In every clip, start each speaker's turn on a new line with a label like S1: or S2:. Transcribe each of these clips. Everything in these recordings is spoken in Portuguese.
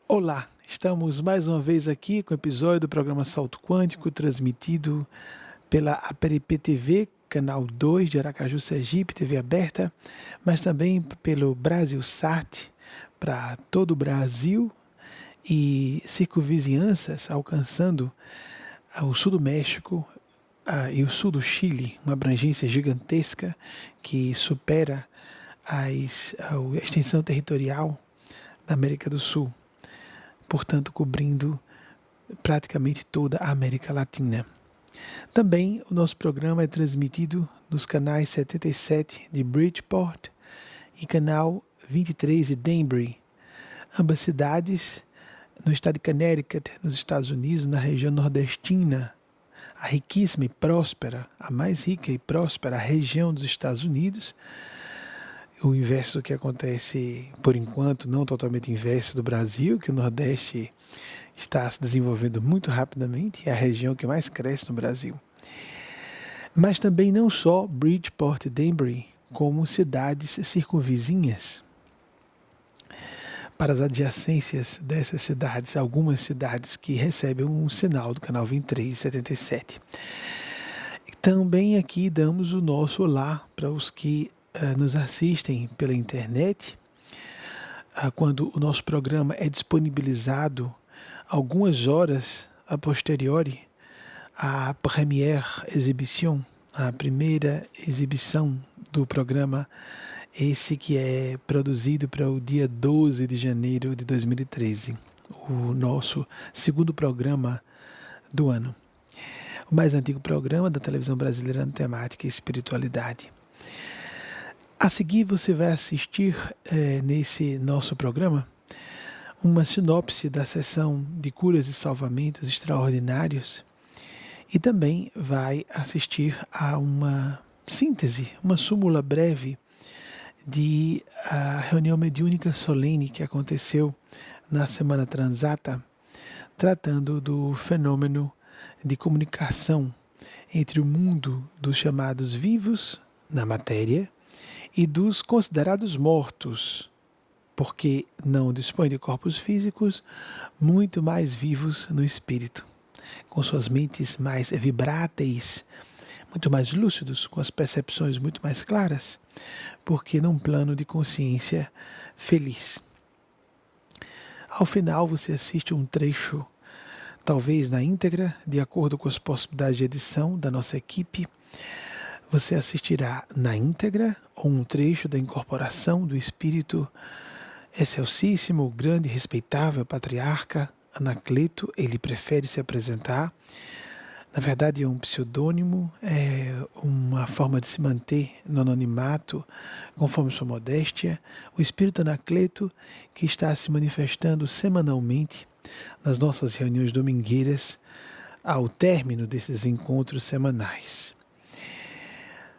S1: Olá, estamos mais uma vez aqui com o episódio do programa Salto Quântico, transmitido pela APRP TV, canal 2 de Aracaju, Sergipe, TV aberta, mas também pelo Brasilsat, para todo o Brasil e circunvizinhanças, alcançando o sul do México e o sul do Chile, uma abrangência gigantesca que supera a extensão territorial da América do Sul, portanto cobrindo praticamente toda a América Latina. Também o nosso programa é transmitido nos canais 77 de Bridgeport e canal 23 de Danbury, ambas cidades no estado de Connecticut, nos Estados Unidos, na região nordestina, a riquíssima e próspera, a mais rica e próspera região dos Estados Unidos, o inverso do que acontece, por enquanto, não totalmente inverso do Brasil, que o Nordeste está se desenvolvendo muito rapidamente, é a região que mais cresce no Brasil. Mas também não só Bridgeport e Danbury, como cidades circunvizinhas. Para as adjacências dessas cidades, algumas cidades que recebem um sinal do canal 2377. Também aqui damos o nosso olá para os que nos assistem pela internet, quando o nosso programa é disponibilizado algumas horas a posteriori à première exibition, a primeira exibição do programa, esse que é produzido para o dia 12 de janeiro de 2013, o nosso segundo programa do ano. O mais antigo programa da televisão brasileira na temática espiritualidade. A seguir você vai assistir nesse nosso programa uma sinopse da sessão de curas e salvamentos extraordinários e também vai assistir a uma síntese, uma súmula breve de a reunião mediúnica solene que aconteceu na Semana Transata, tratando do fenômeno de comunicação entre o mundo dos chamados vivos na matéria e dos considerados mortos, porque não dispõem de corpos físicos, muito mais vivos no espírito, com suas mentes mais vibráteis, muito mais lúcidos, com as percepções muito mais claras, porque num plano de consciência feliz. Ao final você assiste um trecho, talvez na íntegra, de acordo com as possibilidades de edição da nossa equipe. Você assistirá na íntegra ou um trecho da incorporação do espírito excelsíssimo, grande e respeitável patriarca Anacleto. Ele prefere se apresentar. Na verdade é um pseudônimo, é uma forma de se manter no anonimato, conforme sua modéstia. O espírito Anacleto, que está se manifestando semanalmente nas nossas reuniões domingueiras, ao término desses encontros semanais.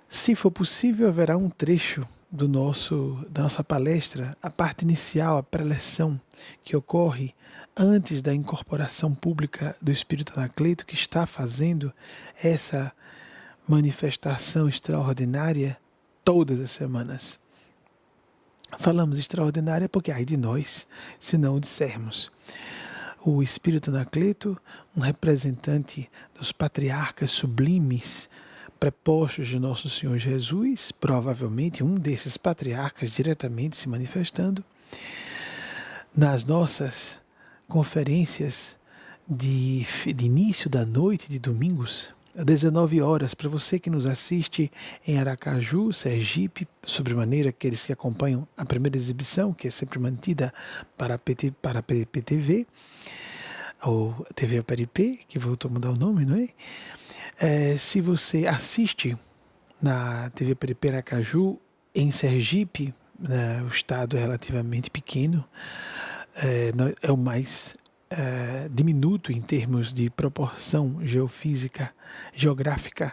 S1: Se for possível, haverá um trecho da nossa palestra, a parte inicial, a preleção, que ocorre antes da incorporação pública do Espírito Anacleto, que está fazendo essa manifestação extraordinária todas as semanas. Falamos extraordinária porque ai de nós, se não o dissermos. O Espírito Anacleto, um representante dos patriarcas sublimes, prepostos de Nosso Senhor Jesus, provavelmente um desses patriarcas diretamente se manifestando, nas nossas conferências de início da noite de domingos, às 19 horas, para você que nos assiste em Aracaju, Sergipe, sobremaneira aqueles que acompanham a primeira exibição, que é sempre mantida para a PTV, ou TV APRP, que voltou a mudar o nome, não é? Se você assiste na TV APRP Aracaju, em Sergipe, o estado é relativamente pequeno, é o mais diminuto em termos de proporção geográfica,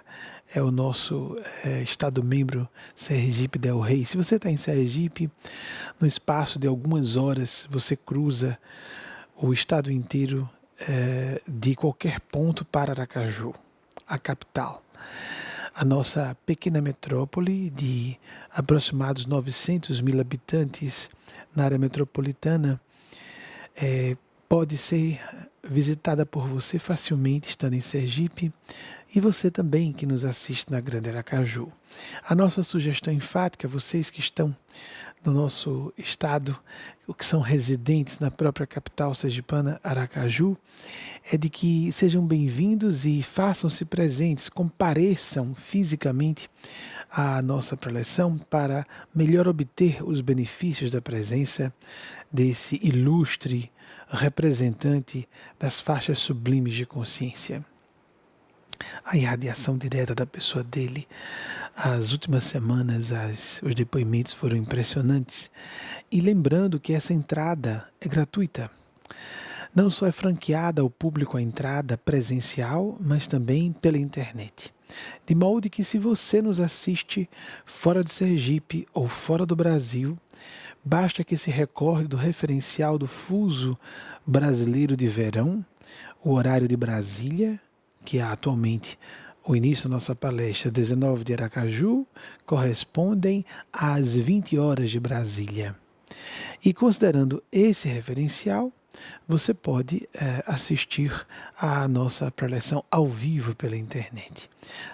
S1: é o nosso estado-membro Sergipe del Rei. Se você está em Sergipe, no espaço de algumas horas, você cruza o estado inteiro de qualquer ponto para Aracaju, a capital. A nossa pequena metrópole de aproximados 900 mil habitantes na área metropolitana pode ser visitada por você facilmente estando em Sergipe e você também que nos assiste na Grande Aracaju. A nossa sugestão enfática, vocês que estão no nosso estado, o que são residentes na própria capital sergipana, Aracaju, é de que sejam bem-vindos e façam-se presentes, compareçam fisicamente à nossa preleção para melhor obter os benefícios da presença desse ilustre representante das faixas sublimes de consciência. A irradiação direta da pessoa dele, as últimas semanas, os depoimentos foram impressionantes. E lembrando que essa entrada é gratuita. Não só é franqueada ao público a entrada presencial, mas também pela internet. De modo que se você nos assiste fora de Sergipe ou fora do Brasil, basta que se recorde do referencial do fuso brasileiro de verão, o horário de Brasília, que é atualmente o início da nossa palestra, 19 de Aracaju, correspondem às 20 horas de Brasília. E considerando esse referencial, você pode assistir à nossa preleção ao vivo pela internet.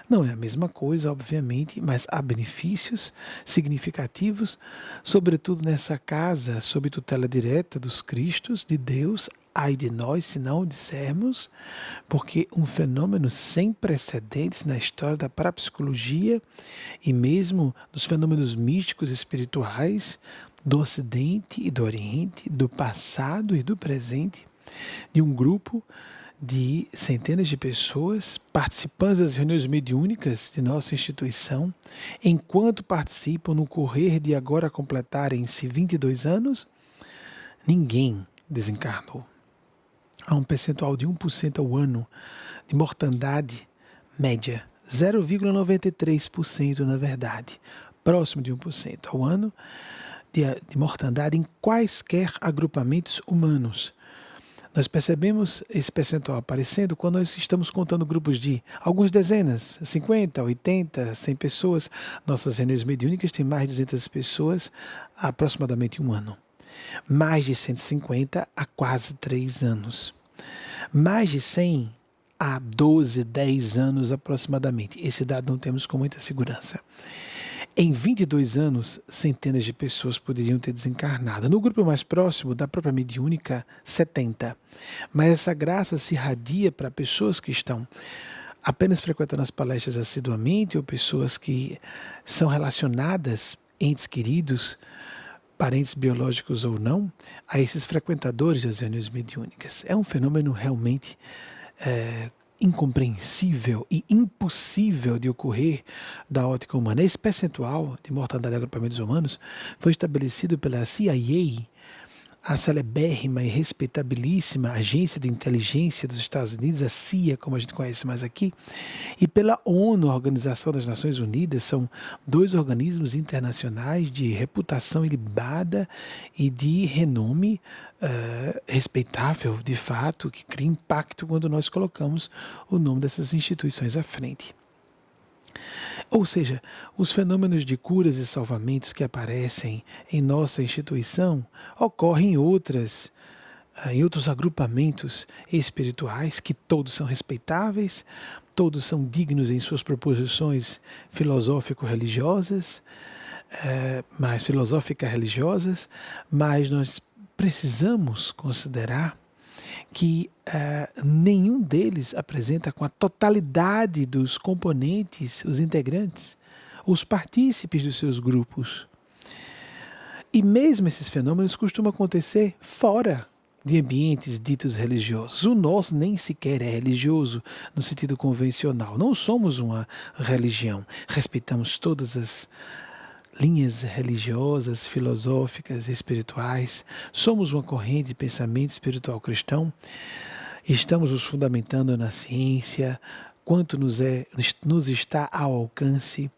S1: Não é a mesma coisa, obviamente, mas há benefícios significativos, sobretudo nessa casa sob tutela direta dos Cristos, de Deus, ai de nós se não o dissermos, porque um fenômeno sem precedentes na história da parapsicologia e mesmo dos fenômenos místicos e espirituais do Ocidente e do Oriente, do passado e do presente, de um grupo de centenas de pessoas participantes das reuniões mediúnicas de nossa instituição, enquanto participam no correr de agora completarem-se 22 anos, ninguém desencarnou. Há um percentual de 1% ao ano de mortandade média, 0,93% na verdade, próximo de 1% ao ano, de mortandade em quaisquer agrupamentos humanos. Nós percebemos esse percentual aparecendo quando nós estamos contando grupos de algumas dezenas, 50, 80, 100 pessoas. Nossas reuniões mediúnicas têm mais de 200 pessoas há aproximadamente um ano. Mais de 150 há quase 3 anos. Mais de 100 há 12, 10 anos aproximadamente. Esse dado não temos com muita segurança. Em 22 anos, centenas de pessoas poderiam ter desencarnado. No grupo mais próximo, da própria mediúnica, 70. Mas essa graça se irradia para pessoas que estão apenas frequentando as palestras assiduamente ou pessoas que são relacionadas, entes queridos, parentes biológicos ou não, a esses frequentadores das reuniões mediúnicas. É um fenômeno realmente incompreensível e impossível de ocorrer da ótica humana. Esse percentual de mortandade de agrupamentos humanos foi estabelecido pela CIA, a celebérrima e respeitabilíssima agência de inteligência dos Estados Unidos, a CIA, como a gente conhece mais aqui, e pela ONU, a Organização das Nações Unidas. São 2 organismos internacionais de reputação ilibada e de renome respeitável, de fato, que cria impacto quando nós colocamos o nome dessas instituições à frente. Ou seja, os fenômenos de curas e salvamentos que aparecem em nossa instituição ocorrem em outros agrupamentos espirituais, que todos são respeitáveis, todos são dignos em suas proposições filosófico-religiosas, mas nós precisamos considerar que nenhum deles apresenta com a totalidade dos componentes, os integrantes, os partícipes dos seus grupos. E mesmo esses fenômenos costumam acontecer fora de ambientes ditos religiosos. O nosso nem sequer é religioso no sentido convencional. Não somos uma religião. Respeitamos todas as linhas religiosas, filosóficas, espirituais. Somos uma corrente de pensamento espiritual cristão. Estamos nos fundamentando na ciência, quanto nos está ao alcance.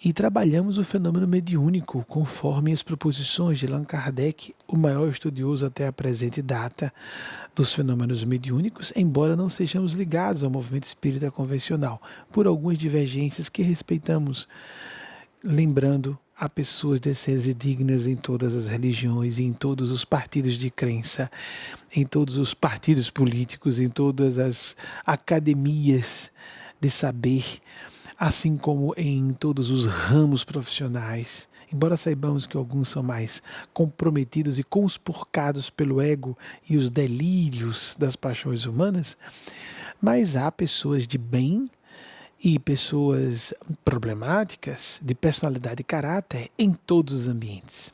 S1: E trabalhamos o fenômeno mediúnico conforme as proposições de Allan Kardec, o maior estudioso até a presente data dos fenômenos mediúnicos, embora não sejamos ligados ao movimento espírita convencional, por algumas divergências que respeitamos, lembrando há pessoas decentes e dignas em todas as religiões, em todos os partidos de crença, em todos os partidos políticos, em todas as academias de saber, assim como em todos os ramos profissionais. Embora saibamos que alguns são mais comprometidos e conspurcados pelo ego e os delírios das paixões humanas, mas há pessoas de bem e pessoas problemáticas, de personalidade e caráter, em todos os ambientes.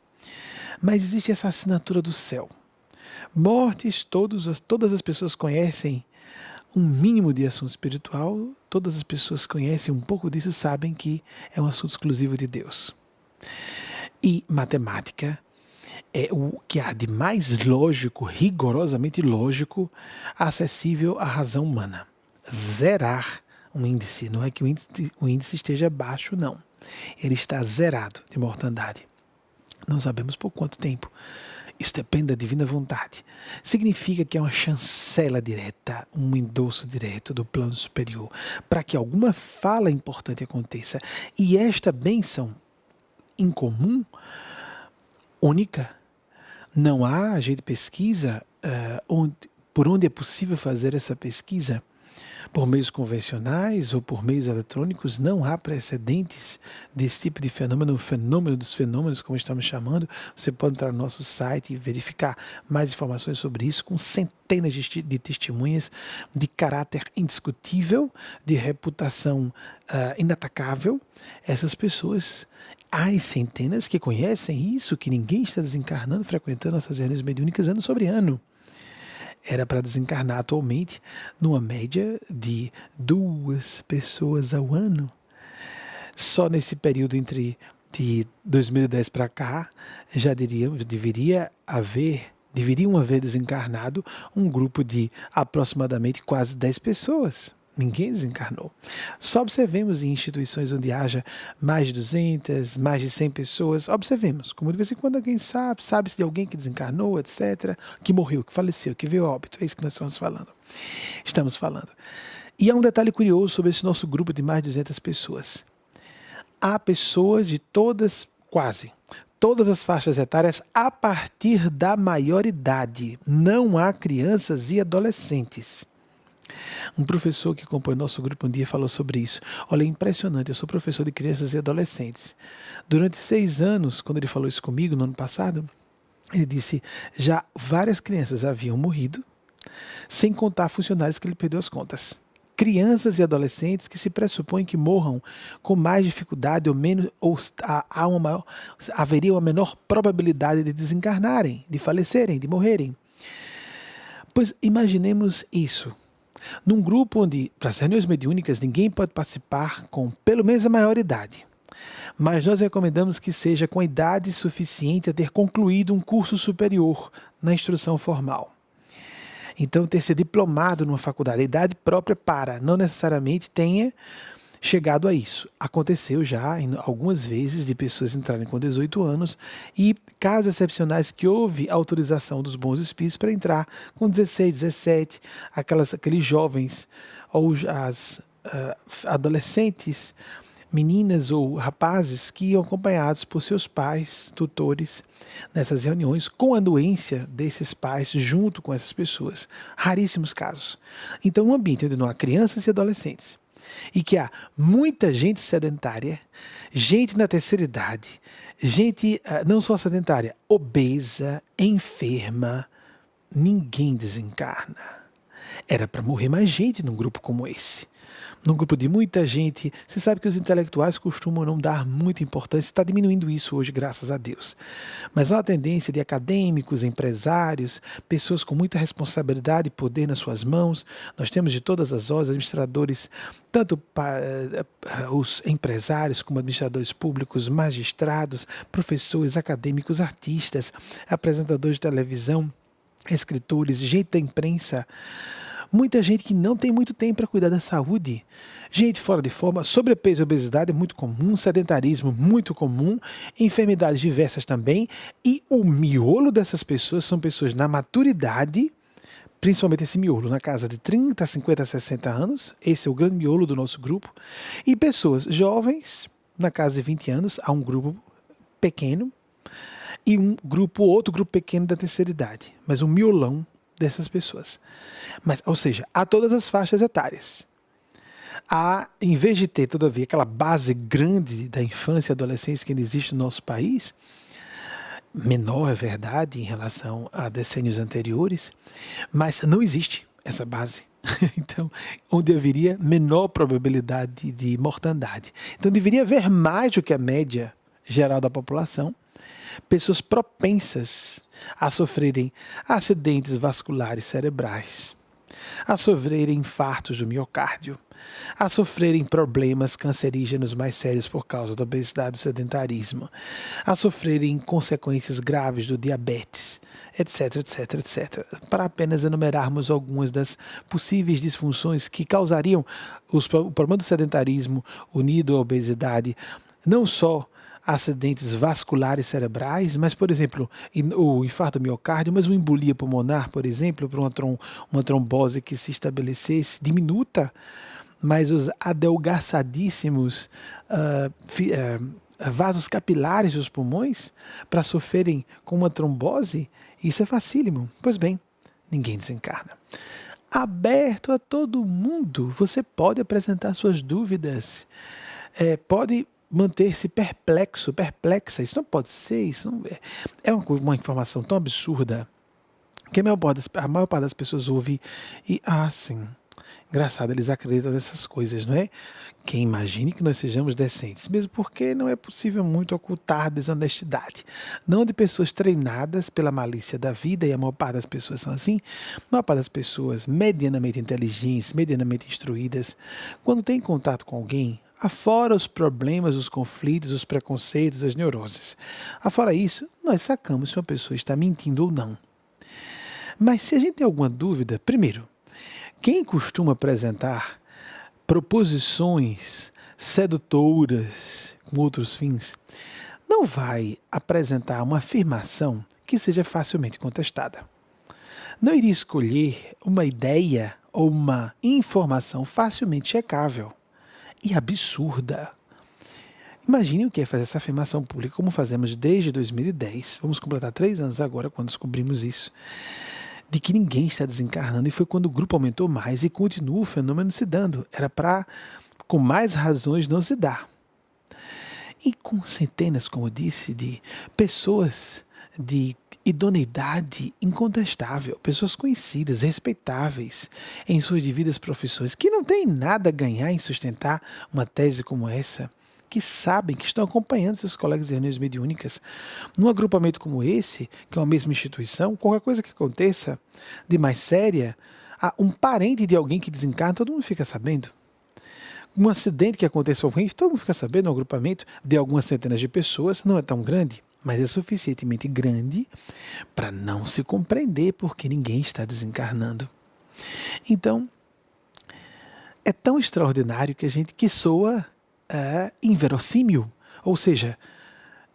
S1: Mas existe essa assinatura do céu. Mortes, todas as pessoas conhecem um mínimo de assunto espiritual, todas as pessoas conhecem um pouco disso, sabem que é um assunto exclusivo de Deus. E matemática é o que há de mais lógico, rigorosamente lógico, acessível à razão humana. Zerar um índice, não é que o índice esteja baixo, não. Ele está zerado de mortandade. Não sabemos por quanto tempo. Isso depende da divina vontade. Significa que é uma chancela direta, um endosso direto do plano superior, para que alguma fala importante aconteça. E esta bênção incomum, única, não há, a gente pesquisa por onde é possível fazer essa pesquisa. Por meios convencionais ou por meios eletrônicos, não há precedentes desse tipo de fenômeno, o fenômeno dos fenômenos, como estamos chamando. Você pode entrar no nosso site e verificar mais informações sobre isso, com centenas de testemunhas de caráter indiscutível, de reputação inatacável. Essas pessoas, há centenas que conhecem isso, que ninguém está desencarnando, frequentando nossas reuniões mediúnicas ano sobre ano. Era para desencarnar atualmente numa média de 2 pessoas ao ano. Só nesse período de 2010 para cá, deveriam haver desencarnado um grupo de aproximadamente quase 10 pessoas. Ninguém desencarnou. Só observemos em instituições onde haja mais de 200, mais de 100 pessoas, observemos, como de vez em quando alguém sabe-se de alguém que desencarnou, etc., que morreu, que faleceu, que veio a óbito. É isso que nós estamos falando. E há um detalhe curioso sobre esse nosso grupo de mais de 200 pessoas. Há pessoas de quase todas as faixas etárias a partir da maioridade. Não há crianças e adolescentes. Um professor que acompanhou nosso grupo um dia falou sobre isso. Olha, é impressionante, eu sou professor de crianças e adolescentes. Durante 6 anos, quando ele falou isso comigo, no ano passado, ele disse, já várias crianças haviam morrido, sem contar funcionários que ele perdeu as contas. Crianças e adolescentes que se pressupõem que morram com mais dificuldade ou menos, haveria uma menor probabilidade de desencarnarem, de falecerem, de morrerem. Pois imaginemos isso. Num grupo onde, para as reuniões mediúnicas, ninguém pode participar com pelo menos a maioridade. Mas nós recomendamos que seja com idade suficiente a ter concluído um curso superior na instrução formal. Então, ter sido diplomado numa faculdade, a idade própria não necessariamente tenha chegado a isso. Aconteceu já algumas vezes de pessoas entrarem com 18 anos e casos excepcionais que houve autorização dos bons espíritos para entrar com 16, 17, aqueles jovens ou as adolescentes, meninas ou rapazes que iam acompanhados por seus pais, tutores, nessas reuniões, com a anuência desses pais junto com essas pessoas. Raríssimos casos. Então, um ambiente onde não há crianças e adolescentes, e que há muita gente sedentária, gente na terceira idade, gente não só sedentária, obesa, enferma, ninguém desencarna. Era para morrer mais gente num grupo como esse. Num grupo de muita gente, você sabe que os intelectuais costumam não dar muita importância, está diminuindo isso hoje, graças a Deus. Mas há uma tendência de acadêmicos, empresários, pessoas com muita responsabilidade e poder nas suas mãos. Nós temos de todas as ordens, administradores, tanto os empresários como administradores públicos, magistrados, professores, acadêmicos, artistas, apresentadores de televisão, escritores, gente da imprensa. Muita gente que não tem muito tempo para cuidar da saúde. Gente fora de forma, sobrepeso e obesidade é muito comum, sedentarismo muito comum, enfermidades diversas também. E o miolo dessas pessoas são pessoas na maturidade, principalmente esse miolo, na casa de 30, 50, 60 anos. Esse é o grande miolo do nosso grupo. E pessoas jovens, na casa de 20 anos, há um grupo pequeno e outro grupo pequeno da terceira idade, mas um miolão dessas pessoas. Mas, ou seja, há todas as faixas etárias. Em vez de ter, todavia, aquela base grande da infância e adolescência que ainda existe no nosso país, menor, é verdade, em relação a decênios anteriores, mas não existe essa base. Então, onde haveria menor probabilidade de mortandade. Então, deveria haver mais do que a média geral da população, pessoas propensas a sofrerem acidentes vasculares cerebrais, a sofrerem infartos do miocárdio, a sofrerem problemas cancerígenos mais sérios por causa da obesidade e do sedentarismo, a sofrerem consequências graves do diabetes, etc, etc, etc. Para apenas enumerarmos algumas das possíveis disfunções que causariam o problema do sedentarismo unido à obesidade, não só acidentes vasculares cerebrais, mas, por exemplo, o infarto do miocárdio, mas uma embolia pulmonar, por exemplo, para uma trombose que se estabelecesse, diminuta, mas os adelgaçadíssimos vasos capilares dos pulmões para sofrerem com uma trombose, isso é facílimo. Pois bem, ninguém desencarna. Aberto a todo mundo, você pode apresentar suas dúvidas, pode manter-se perplexa. Isso não pode ser, isso não é uma informação tão absurda que a maior parte das pessoas ouve e, sim, engraçado, eles acreditam nessas coisas, não é? Quem imagine que nós sejamos decentes, mesmo porque não é possível muito ocultar desonestidade. Não de pessoas treinadas pela malícia da vida, e a maior parte das pessoas são assim, a maior parte das pessoas medianamente inteligentes, medianamente instruídas, quando tem contato com alguém, afora os problemas, os conflitos, os preconceitos, as neuroses. Afora isso, nós sacamos se uma pessoa está mentindo ou não. Mas se a gente tem alguma dúvida, primeiro, quem costuma apresentar proposições sedutoras com outros fins, não vai apresentar uma afirmação que seja facilmente contestada. Não iria escolher uma ideia ou uma informação facilmente checável e absurda. Imagine o que é fazer essa afirmação pública como fazemos desde 2010, vamos completar 3 anos agora quando descobrimos isso, de que ninguém está desencarnando, e foi quando o grupo aumentou mais e continua o fenômeno se dando. Era para, com mais razões, não se dar. E com centenas, como eu disse, de pessoas de idoneidade incontestável, pessoas conhecidas, respeitáveis em suas devidas profissões, que não têm nada a ganhar em sustentar uma tese como essa, que sabem, que estão acompanhando seus colegas de reuniões mediúnicas. Num agrupamento como esse, que é uma mesma instituição, qualquer coisa que aconteça de mais séria, um parente de alguém que desencarna, todo mundo fica sabendo. Um acidente que acontece com alguém, todo mundo fica sabendo, no agrupamento de algumas centenas de pessoas, não é tão grande, mas é suficientemente grande para não se compreender porque ninguém está desencarnando. Então, é tão extraordinário que soa inverossímil, ou seja,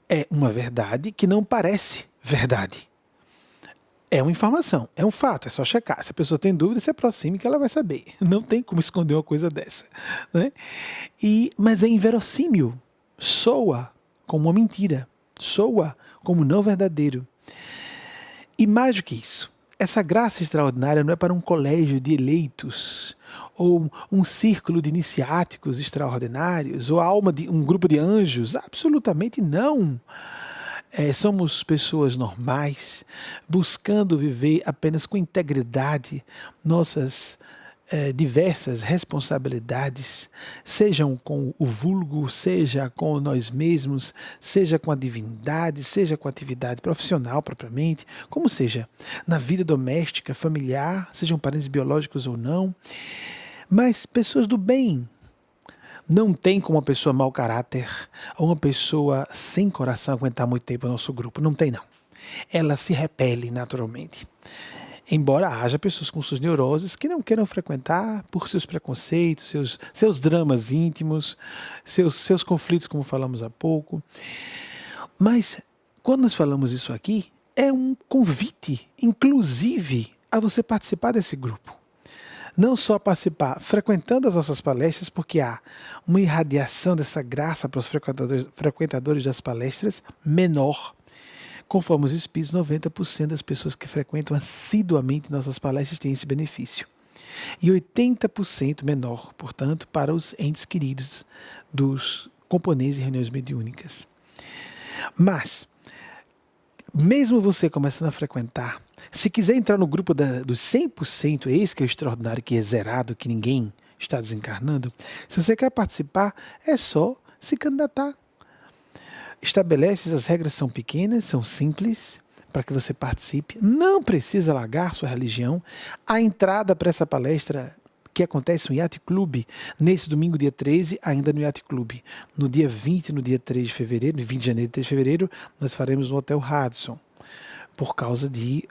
S1: é uma verdade que não parece verdade. É uma informação, é um fato, é só checar. Se a pessoa tem dúvida, se aproxime que ela vai saber. Não tem como esconder uma coisa dessa, né? Mas é inverossímil, soa como uma mentira, soa como não verdadeiro. E mais do que isso, essa graça extraordinária não é para um colégio de eleitos, ou um círculo de iniciáticos extraordinários, ou a alma de um grupo de anjos. Absolutamente não. Somos pessoas normais, buscando viver apenas com integridade nossas diversas responsabilidades, sejam com o vulgo, seja com nós mesmos, seja com a divindade, seja com a atividade profissional propriamente, como seja, na vida doméstica, familiar, sejam parentes biológicos ou não, mas pessoas do bem. Não tem como uma pessoa mau caráter ou uma pessoa sem coração aguentar muito tempo no nosso grupo. Não tem, não. Ela se repele naturalmente. Embora haja pessoas com suas neuroses que não queiram frequentar por seus preconceitos, seus dramas íntimos, seus conflitos, como falamos há pouco. Mas, quando nós falamos isso aqui, é um convite, inclusive, a você participar desse grupo. Não só participar frequentando as nossas palestras, porque há uma irradiação dessa graça para os frequentadores das palestras menor. Conforme os Espíritos, 90% das pessoas que frequentam assiduamente nossas palestras têm esse benefício. E 80% menor, portanto, para os entes queridos dos componentes de reuniões mediúnicas. Mas, mesmo você começando a frequentar, se quiser entrar no grupo dos 100%, esse que é o extraordinário, que é zerado, que ninguém está desencarnando, se você quer participar, é só se candidatar. Estabelece, as regras são pequenas, são simples, para que você participe. Não precisa largar sua religião. A entrada para essa palestra que acontece no Yacht Club, nesse domingo, dia 13, ainda no Yacht Club. No dia 20, no dia 3 de fevereiro, 20 de janeiro e 3 de fevereiro, nós faremos no Hotel Radisson, por causa de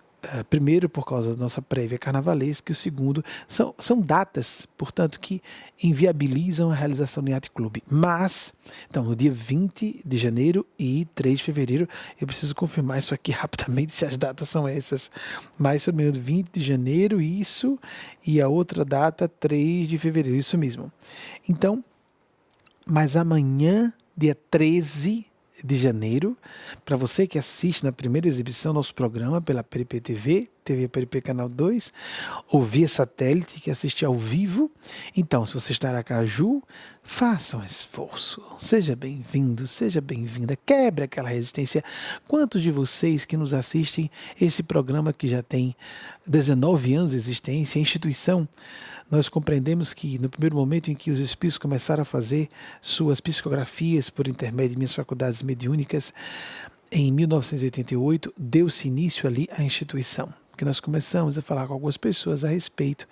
S1: primeiro, por causa da nossa prévia carnavalesca, e o segundo, são datas, portanto, que inviabilizam a realização do Yacht Club. Mas, então, no dia 20 de janeiro e 3 de fevereiro, eu preciso confirmar isso aqui rapidamente, se as datas são essas. Mas, se eu não me engano, 20 de janeiro, isso, e a outra data, 3 de fevereiro, isso mesmo. Então, mas amanhã, dia 13 de janeiro, para você que assiste na primeira exibição nosso programa pela Peripe TV, TV Peripe Canal 2, ou via satélite, que assiste ao vivo. Então, se você está em Aracaju, faça um esforço, seja bem-vindo, seja bem-vinda, quebre aquela resistência. Quantos de vocês que nos assistem esse programa que já tem 19 anos de existência, instituição, nós compreendemos que no primeiro momento em que os espíritos começaram a fazer suas psicografias por intermédio de minhas faculdades mediúnicas, em 1988, deu-se início ali à instituição, que nós começamos a falar com algumas pessoas a respeito.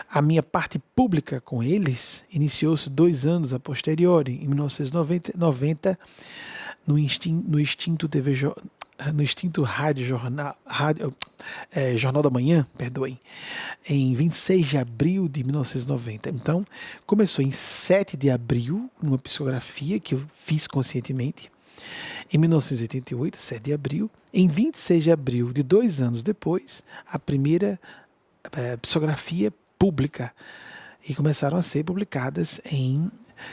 S1: A minha parte pública com eles iniciou-se 2 anos a posteriori, em 1990, no extinto Jornal da Manhã, perdoem, em 26 de abril de 1990. Então, começou em 7 de abril, numa psicografia que eu fiz conscientemente. Em 1988, 7 de abril, em 26 de abril de 2 anos depois, a primeira psicografia pública, e começaram a ser publicadas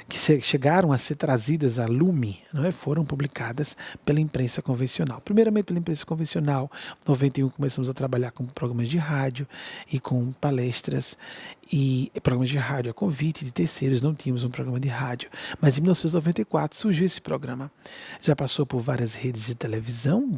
S1: que chegaram a ser trazidas a lume, não é? Foram publicadas pela imprensa convencional. Primeiramente pela imprensa convencional, em 91 começamos a trabalhar com programas de rádio e com palestras, e programas de rádio a convite de terceiros, não tínhamos um programa de rádio, mas em 1994 surgiu esse programa. Já passou por várias redes de televisão,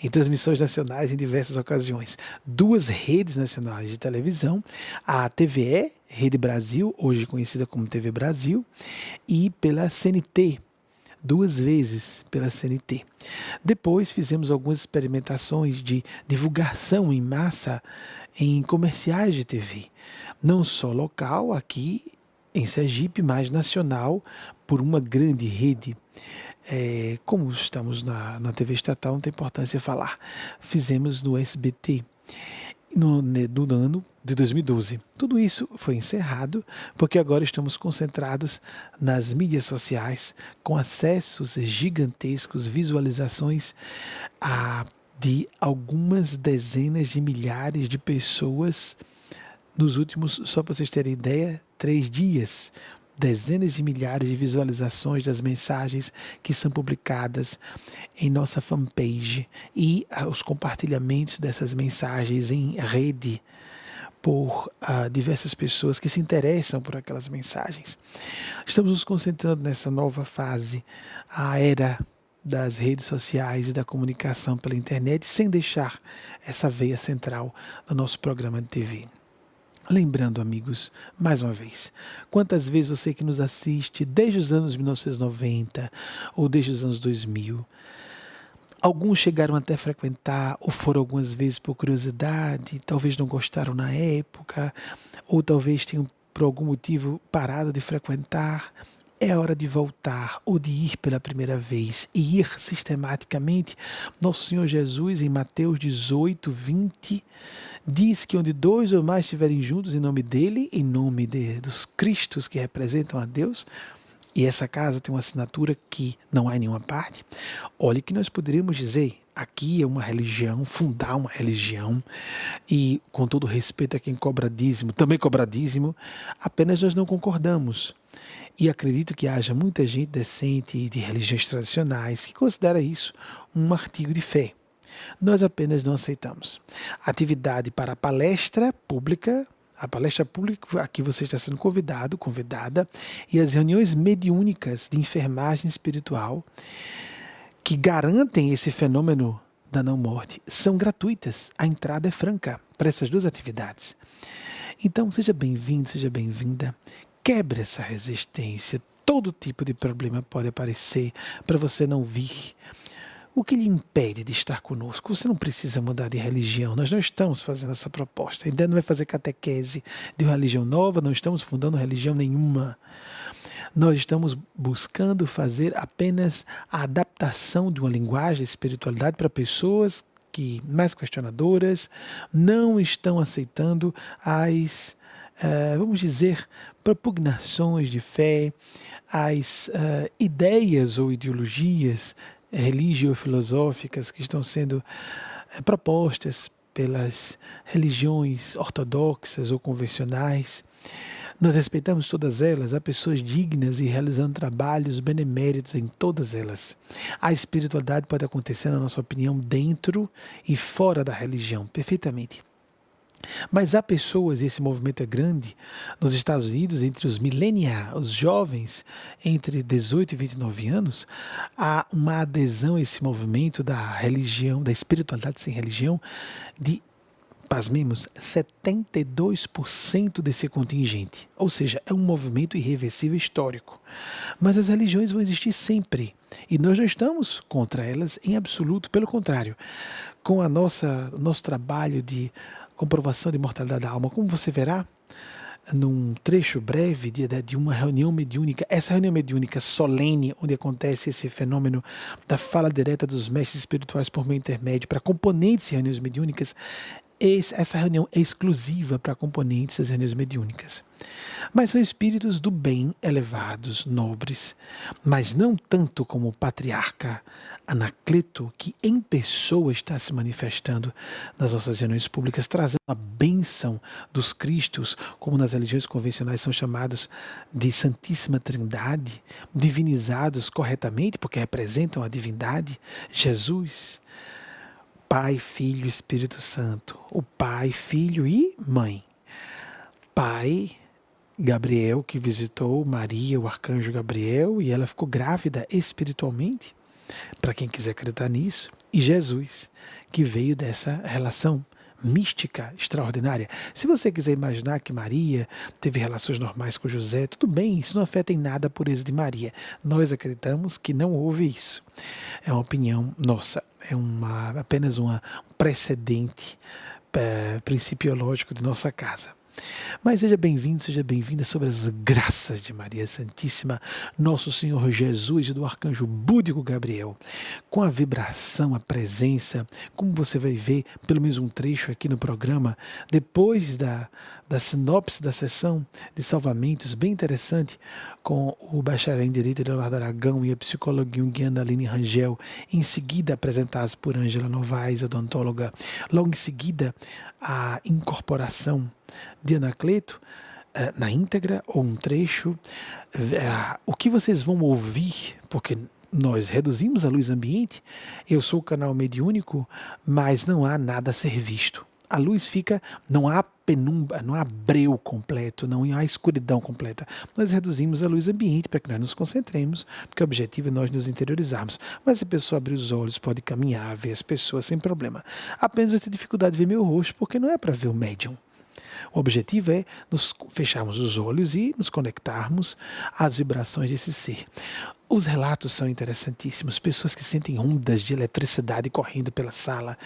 S1: em transmissões nacionais em diversas ocasiões. 2 redes nacionais de televisão, a TVE, Rede Brasil, hoje conhecida como TV Brasil, e pela CNT, 2 vezes pela CNT. Depois fizemos algumas experimentações de divulgação em massa em comerciais de TV, não só local aqui em Sergipe, mas nacional, por uma grande rede. Como estamos na TV estatal, não tem importância falar. Fizemos no SBT, no ano de 2012. Tudo isso foi encerrado, porque agora estamos concentrados nas mídias sociais, com acessos gigantescos, visualizações de algumas dezenas de milhares de pessoas nos últimos, só para vocês terem ideia, 3 dias. Dezenas de milhares de visualizações das mensagens que são publicadas em nossa fanpage e os compartilhamentos dessas mensagens em rede por diversas pessoas que se interessam por aquelas mensagens. Estamos nos concentrando nessa nova fase, a era das redes sociais e da comunicação pela internet, sem deixar essa veia central do nosso programa de TV. Lembrando, amigos, mais uma vez, quantas vezes você que nos assiste desde os anos 1990 ou desde os anos 2000, alguns chegaram até a frequentar ou foram algumas vezes por curiosidade, talvez não gostaram na época, ou talvez tenham por algum motivo parado de frequentar. É hora de voltar ou de ir pela primeira vez e ir sistematicamente. Nosso Senhor Jesus, em Mateus 18, 20, diz que onde 2 ou mais estiverem juntos em nome dele, em nome dos Cristos que representam a Deus, e essa casa tem uma assinatura que não há em nenhuma parte, olhe que nós poderíamos dizer, aqui é uma religião, fundar uma religião, e com todo respeito a quem cobra dízimo, também cobra dízimo, apenas nós não concordamos. E acredito que haja muita gente decente de religiões tradicionais que considera isso um artigo de fé. Nós apenas não aceitamos. Atividade para a palestra pública, aqui você está sendo convidado, convidada, e as reuniões mediúnicas de enfermagem espiritual, que garantem esse fenômeno da não-morte, são gratuitas. A entrada é franca para essas duas atividades. Então, seja bem-vindo, seja bem-vinda. Quebre essa resistência. Todo tipo de problema pode aparecer para você não vir. O que lhe impede de estar conosco? Você não precisa mudar de religião. Nós não estamos fazendo essa proposta. Ainda não vai fazer catequese de uma religião nova, não estamos fundando religião nenhuma. Nós estamos buscando fazer apenas a adaptação de uma linguagem de espiritualidade para pessoas que, mais questionadoras, não estão aceitando as, vamos dizer, propugnações de fé, as ideias ou ideologias religio-filosóficas que estão sendo propostas pelas religiões ortodoxas ou convencionais. Nós respeitamos todas elas, há pessoas dignas e realizando trabalhos beneméritos em todas elas. A espiritualidade pode acontecer, na nossa opinião, dentro e fora da religião, perfeitamente. Mas há pessoas, e esse movimento é grande, nos Estados Unidos, entre os millennials, os jovens entre 18 e 29 anos, há uma adesão a esse movimento da religião, da espiritualidade sem religião, de, pasmemos, 72% desse contingente. Ou seja, é um movimento irreversível histórico. Mas as religiões vão existir sempre. E nós não estamos contra elas em absoluto. Pelo contrário, com o nosso trabalho de comprovação de imortalidade da alma, como você verá num trecho breve de uma reunião mediúnica, essa reunião mediúnica solene, onde acontece esse fenômeno da fala direta dos mestres espirituais por meio intermédio para componentes de reuniões mediúnicas, essa reunião é exclusiva para componentes das reuniões mediúnicas. Mas são espíritos do bem, elevados, nobres, mas não tanto como o patriarca Anacleto, que em pessoa está se manifestando nas nossas reuniões públicas, trazendo a bênção dos Cristos, como nas religiões convencionais são chamados de Santíssima Trindade, divinizados corretamente, porque representam a divindade, Jesus, Pai, Filho e Espírito Santo. O Pai, Filho e Mãe. Pai, Gabriel, que visitou Maria, o arcanjo Gabriel, e ela ficou grávida espiritualmente, para quem quiser acreditar nisso. E Jesus, que veio dessa relação mística extraordinária. Se você quiser imaginar que Maria teve relações normais com José, tudo bem, isso não afeta em nada a pureza de Maria. Nós acreditamos que não houve isso. É uma opinião nossa, é apenas um precedente principiológico de nossa casa. Mas seja bem-vindo, seja bem-vinda sobre as graças de Maria Santíssima, Nosso Senhor Jesus e do Arcanjo Búdico Gabriel, com a vibração, a presença, como você vai ver, pelo menos um trecho aqui no programa, depois da sinopse da sessão de salvamentos, bem interessante, com o bacharel em Direito Leonardo Aragão e a psicóloga junguiana Aline Rangel, em seguida apresentados por Ângela Novaes, odontóloga, logo em seguida a incorporação de Anacleto, na íntegra ou um trecho, o que vocês vão ouvir, porque nós reduzimos a luz ambiente, eu sou o canal mediúnico, mas não há nada a ser visto. A luz fica, não há penumbra, não há breu completo, não há escuridão completa. Nós reduzimos a luz ambiente para que nós nos concentremos, porque o objetivo é nós nos interiorizarmos. Mas se a pessoa abrir os olhos, pode caminhar, ver as pessoas sem problema. Apenas vai ter dificuldade de ver meu rosto, porque não é para ver o médium. O objetivo é nos fecharmos os olhos e nos conectarmos às vibrações desse ser. Os relatos são interessantíssimos, pessoas que sentem ondas de eletricidade correndo pela sala,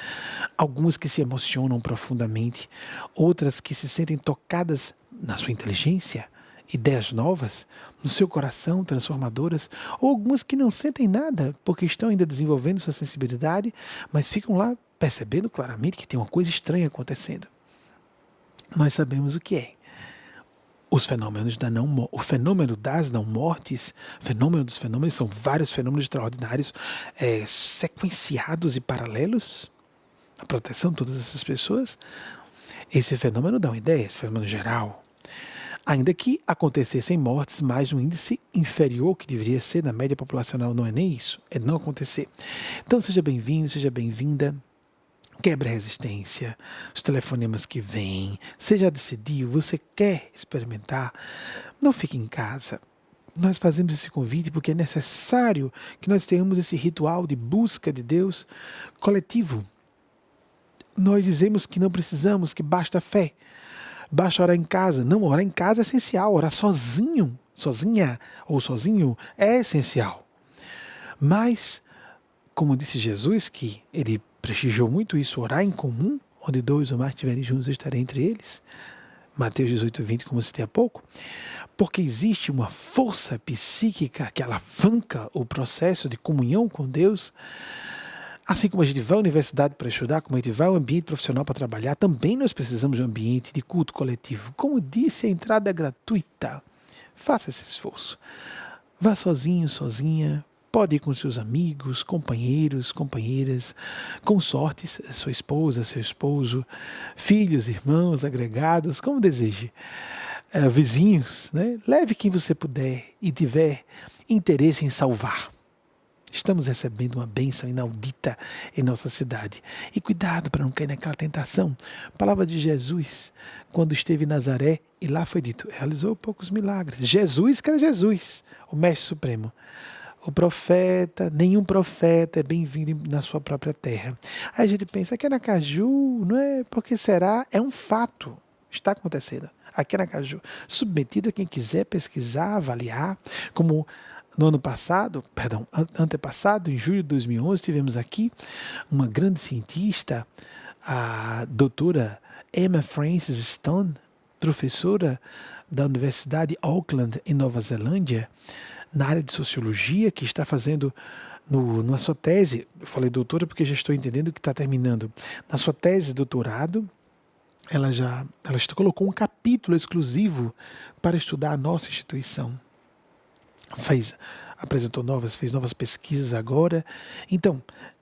S1: algumas que se emocionam profundamente, outras que se sentem tocadas na sua inteligência, ideias novas, no seu coração, transformadoras, ou algumas que não sentem nada, porque estão ainda desenvolvendo sua sensibilidade, mas ficam lá percebendo claramente que tem uma coisa estranha acontecendo. Nós sabemos o que é. os fenômenos o fenômeno das não-mortes, fenômeno dos fenômenos, são vários fenômenos extraordinários, sequenciados e paralelos, a proteção de todas essas pessoas. Esse fenômeno dá uma ideia, esse fenômeno geral. Ainda que acontecessem mortes mais um índice inferior que deveria ser na média populacional, não é nem isso, é não acontecer. Então seja bem-vindo, seja bem-vinda. Quebre a resistência, os telefonemas que vêm, você já decidiu, você quer experimentar, não fique em casa. Nós fazemos esse convite porque é necessário que nós tenhamos esse ritual de busca de Deus coletivo. Nós dizemos que não precisamos, que basta fé, basta orar em casa. Não, orar em casa é essencial, orar sozinho, sozinha ou sozinho é essencial. Mas, como disse Jesus, que ele prestigiou muito isso, orar em comum, onde dois ou mais estiverem juntos, eu estarei entre eles. Mateus 18:20, como citei há pouco. Porque existe uma força psíquica que alavanca o processo de comunhão com Deus. Assim como a gente vai à universidade para estudar, como a gente vai ao ambiente profissional para trabalhar, também nós precisamos de um ambiente de culto coletivo. Como disse, a entrada é gratuita. Faça esse esforço. Vá sozinho, sozinha. Pode ir com seus amigos, companheiros, companheiras, consortes, sua esposa, seu esposo, filhos, irmãos, agregados, como deseje. Vizinhos, né? Leve quem você puder e tiver interesse em salvar. Estamos recebendo uma bênção inaudita em nossa cidade. E cuidado para não cair naquela tentação. A palavra de Jesus, quando esteve em Nazaré, e lá foi dito, realizou poucos milagres. Jesus, que era Jesus, o Mestre Supremo. O profeta, nenhum profeta é bem-vindo na sua própria terra. Aí a gente pensa, aqui é Aracaju, não é? Porque será? É um fato. Está acontecendo. Aqui é Aracaju. Submetido a quem quiser pesquisar, avaliar. Como no ano passado, antepassado, em julho de 2011, tivemos aqui uma grande cientista, a doutora Emma Frances Stone, professora da Universidade de Auckland, em Nova Zelândia, na área de sociologia, que está fazendo na sua tese, eu falei doutora porque já estou entendendo que está terminando, na sua tese de doutorado, ela colocou um capítulo exclusivo para estudar a nossa instituição. Fez novas pesquisas agora. Então,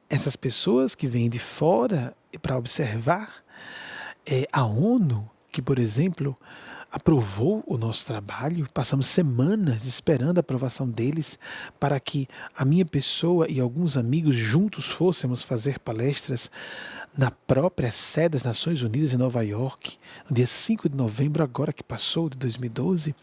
S1: essas pessoas que vêm de fora para observar, a ONU, que, por exemplo, aprovou o nosso trabalho, passamos semanas esperando a aprovação deles para que a minha pessoa e alguns amigos juntos fôssemos fazer palestras na própria sede das Nações Unidas em Nova York, no dia 5 de novembro, agora que passou, de 2012.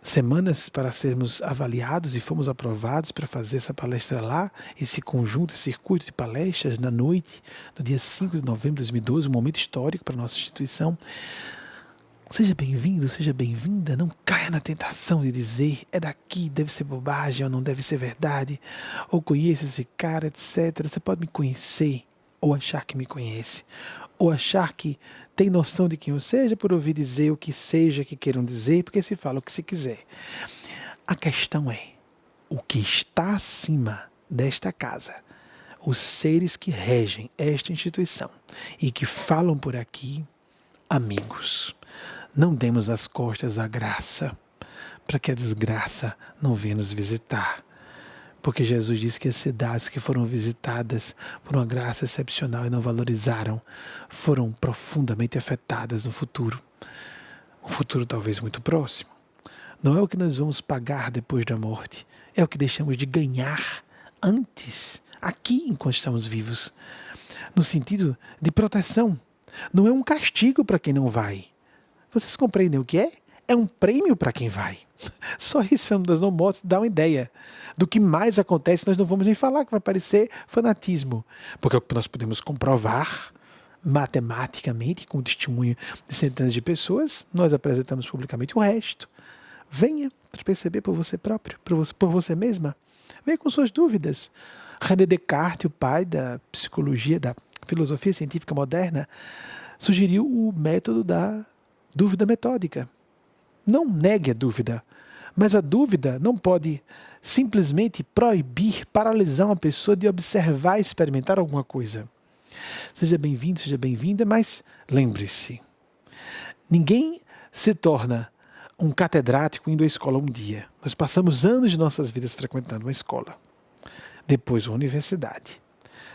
S1: Semanas para sermos avaliados e fomos aprovados para fazer essa palestra lá, esse conjunto, esse circuito de palestras na noite, no dia 5 de novembro de 2012, um momento histórico para a nossa instituição. Seja bem-vindo, seja bem-vinda, não caia na tentação de dizer é daqui, deve ser bobagem ou não deve ser verdade, ou conheça esse cara, etc. Você pode me conhecer ou achar que me conhece, ou achar que tem noção de quem eu seja por ouvir dizer o que seja que queiram dizer, porque se fala o que se quiser. A questão é, o que está acima desta casa, os seres que regem esta instituição e que falam por aqui, amigos, não demos as costas à graça, para que a desgraça não venha nos visitar. Porque Jesus disse que as cidades que foram visitadas por uma graça excepcional e não valorizaram, foram profundamente afetadas no futuro. Um futuro talvez muito próximo. Não é o que nós vamos pagar depois da morte, é o que deixamos de ganhar antes, aqui enquanto estamos vivos. No sentido de proteção. Não é um castigo para quem não vai. Vocês compreendem o que é? É um prêmio para quem vai. Só esse fenômeno das não-mortes dá uma ideia do que mais acontece. Nós não vamos nem falar, que vai parecer fanatismo. Porque é o que nós podemos comprovar matematicamente, com o testemunho de centenas de pessoas, nós apresentamos publicamente o resto. Venha para perceber por você próprio, por você mesma. Venha com suas dúvidas. René Descartes, o pai da psicologia, da filosofia científica moderna, sugeriu o método da dúvida metódica. Não negue a dúvida, mas a dúvida não pode simplesmente proibir, paralisar uma pessoa de observar e experimentar alguma coisa. Seja bem-vindo, seja bem-vinda, mas lembre-se, ninguém se torna um catedrático indo à escola um dia. Nós passamos anos de nossas vidas frequentando uma escola. Depois uma universidade.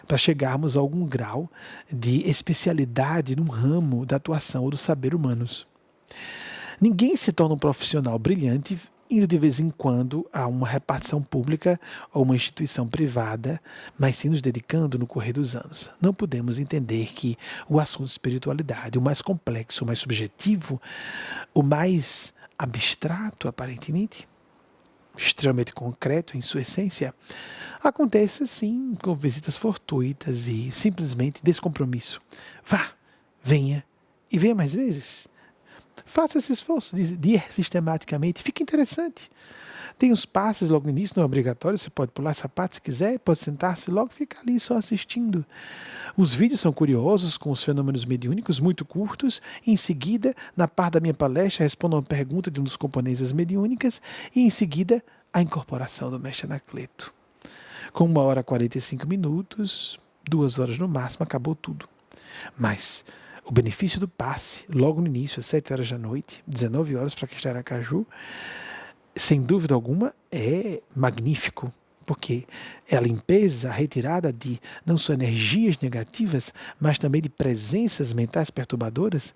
S1: Para chegarmos a algum grau de especialidade num ramo da atuação ou do saber humanos. Ninguém se torna um profissional brilhante indo de vez em quando a uma repartição pública ou uma instituição privada, mas sim nos dedicando no correr dos anos. Não podemos entender que o assunto de espiritualidade, o mais complexo, o mais subjetivo, o mais abstrato, aparentemente, extremamente concreto em sua essência, acontece assim com visitas fortuitas e simplesmente descompromisso. Vá, venha e venha mais vezes. Faça esse esforço de ir sistematicamente, fica interessante. Tem os passes logo no início, não é obrigatório, você pode pular essa parte se quiser, pode sentar-se logo e ficar ali só assistindo. Os vídeos são curiosos, com os fenômenos mediúnicos muito curtos. Em seguida, na parte da minha palestra, respondo a uma pergunta de um dos componentes mediúnicas e em seguida a incorporação do mestre Anacleto. Com 1h e 45 minutos, 2 horas no máximo, acabou tudo. Mas o benefício do passe, logo no início, às 7 horas da noite, 19 horas para quem está em Aracaju, sem dúvida alguma, é magnífico, porque é a limpeza, a retirada de não só energias negativas, mas também de presenças mentais perturbadoras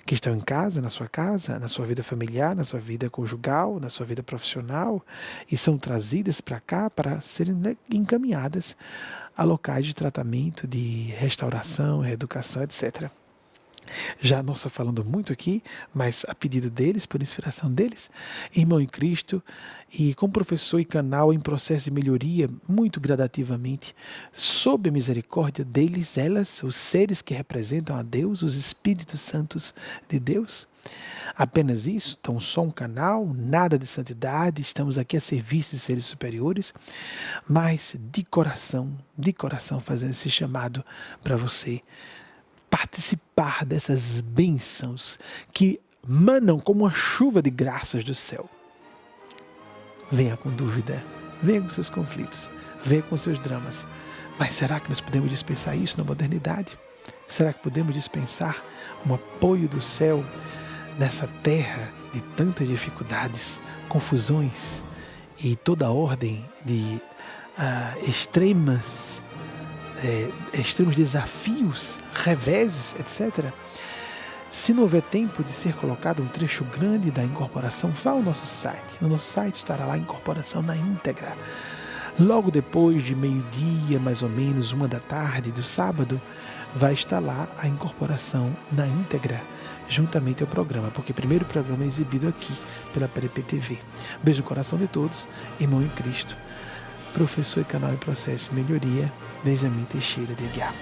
S1: que estão em casa, na sua vida familiar, na sua vida conjugal, na sua vida profissional, e são trazidas para cá para serem encaminhadas a locais de tratamento, de restauração, reeducação, etc. Já não estou falando muito aqui, mas a pedido deles, por inspiração deles, irmão em Cristo, e como professor e canal em processo de melhoria, muito gradativamente, sob a misericórdia deles, elas, os seres que representam a Deus, os Espíritos Santos de Deus. Apenas isso, então só um canal, nada de santidade, estamos aqui a serviço de seres superiores, mas de coração fazendo esse chamado para você participar dessas bênçãos que manam como uma chuva de graças do céu. Venha com dúvida, venha com seus conflitos, venha com seus dramas. Mas será que nós podemos dispensar isso na modernidade? Será que podemos dispensar um apoio do céu nessa terra de tantas dificuldades, confusões e toda a ordem de extremos desafios, reveses, etc. Se não houver tempo de ser colocado um trecho grande da incorporação, vá ao nosso site. No nosso site estará lá a incorporação na íntegra. Logo depois de meio-dia, mais ou menos, 1h do sábado, vai estar lá a incorporação na íntegra, juntamente ao programa, porque primeiro o programa é exibido aqui pela PDP-TV. Beijo no coração de todos, irmão em Cristo, professor e canal em processo de melhoria, Benjamin Teixeira de Aguiar.